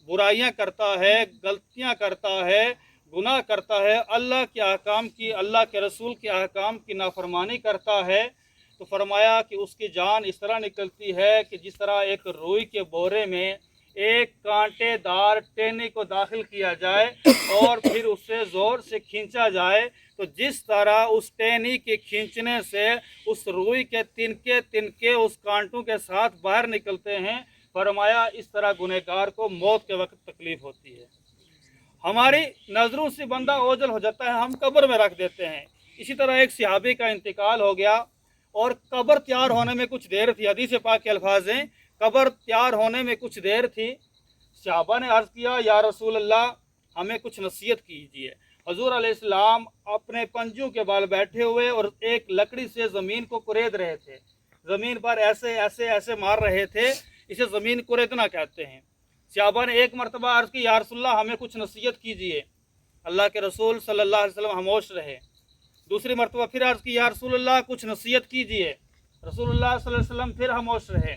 برائیاں کرتا ہے، غلطیاں کرتا ہے، گناہ کرتا ہے، اللہ کے احکام کی، اللہ کے رسول کے احکام کی نافرمانی کرتا ہے، تو فرمایا کہ اس کی جان اس طرح نکلتی ہے کہ جس طرح ایک روئی کے بورے میں ایک کانٹے دار ٹینی کو داخل کیا جائے اور پھر اس سے زور سے کھینچا جائے، تو جس طرح اس ٹینی کے کھینچنے سے اس روئی کے تنکے تنکے اس کانٹوں کے ساتھ باہر نکلتے ہیں، فرمایا اس طرح گنہگار کو موت کے وقت تکلیف ہوتی ہے۔ ہماری نظروں سے بندہ اوجھل ہو جاتا ہے، ہم قبر میں رکھ دیتے ہیں۔ اسی طرح ایک صحابی کا انتقال ہو گیا اور قبر تیار ہونے میں کچھ دیر تھی، حدیث پاک کے الفاظ ہیں، قبر تیار ہونے میں کچھ دیر تھی۔ صحابہ نے عرض کیا یا رسول اللہ ہمیں کچھ نصیحت کیجیے۔ حضور علیہ السلام اپنے پنجوں کے بال بیٹھے ہوئے اور ایک لکڑی سے زمین کو کورید رہے تھے، زمین پر ایسے ایسے ایسے مار رہے تھے، اسے زمین کوریدنا کہتے ہیں۔ صحابہ نے ایک مرتبہ عرض کی یا رسول اللہ ہمیں کچھ نصیحت کیجیے، اللہ کے رسول صلی اللہ علیہ وسلم خاموش رہے۔ دوسری مرتبہ پھر عرض کی یا رسول اللہ کچھ نصیحت کیجیے، رسول اللہ صلی اللہ علیہ وسلم پھر خاموش رہے۔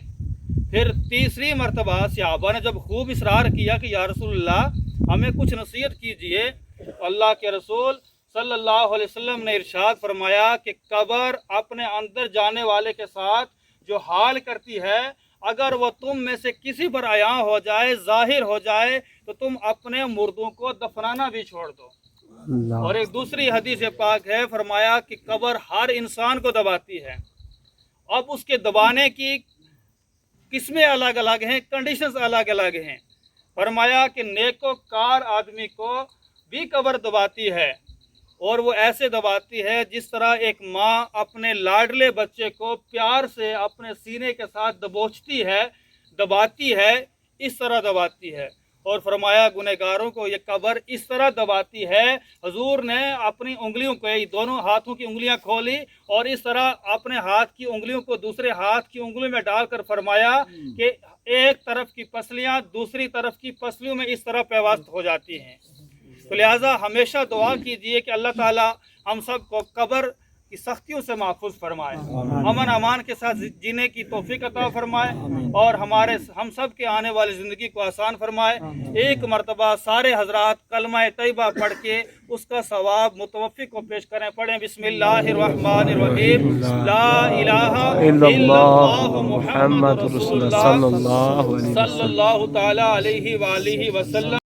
پھر تیسری مرتبہ صحابہ نے جب خوب اصرار کیا کہ یا رسول اللہ ہمیں کچھ نصیحت کیجیے، تو اللہ کے رسول صلی اللہ علیہ وسلم نے ارشاد فرمایا کہ قبر اپنے اندر جانے والے کے ساتھ جو حال کرتی ہے، اگر وہ تم میں سے کسی پر عیاں ہو جائے، ظاہر ہو جائے، تو تم اپنے مردوں کو دفنانا بھی چھوڑ دو۔ اور ایک دوسری حدیث پاک ہے، فرمایا کہ قبر ہر انسان کو دباتی ہے۔ اب اس کے دبانے کی قسمیں الگ الگ ہیں، کنڈیشنز الگ الگ ہیں۔ فرمایا کہ نیکوکار آدمی کو بھی قبر دباتی ہے، اور وہ ایسے دباتی ہے جس طرح ایک ماں اپنے لاڈلے بچے کو پیار سے اپنے سینے کے ساتھ دبوچتی ہے، دباتی ہے، اس طرح دباتی ہے۔ اور فرمایا گنہگاروں کو یہ قبر اس طرح دباتی ہے۔ حضور نے اپنی انگلیوں کو، دونوں ہاتھوں کی انگلیاں کھولی اور اس طرح اپنے ہاتھ کی انگلیوں کو دوسرے ہاتھ کی انگلیوں میں ڈال کر فرمایا کہ ایک طرف کی پسلیاں دوسری طرف کی پسلیوں میں اس طرح پیوست ہو جاتی ہیں۔ تو لہٰذا ہمیشہ دعا کیجئے کہ اللہ تعالی ہم سب کو قبر کی سختیوں سے محفوظ فرمائے، امن امان کے ساتھ جینے کی توفیق عطا فرمائے، اور ہم سب کے آنے والی زندگی کو آسان فرمائے۔ ایک مرتبہ سارے حضرات کلمہ طیبہ پڑھ کے اس کا ثواب متوفی کو پیش کریں۔ پڑھیں بسم اللہ الرحمن الرحیم، لا الہ الا اللہ محمد رسول اللہ صلی اللہ تعالی علیہ وآلہ وسلم۔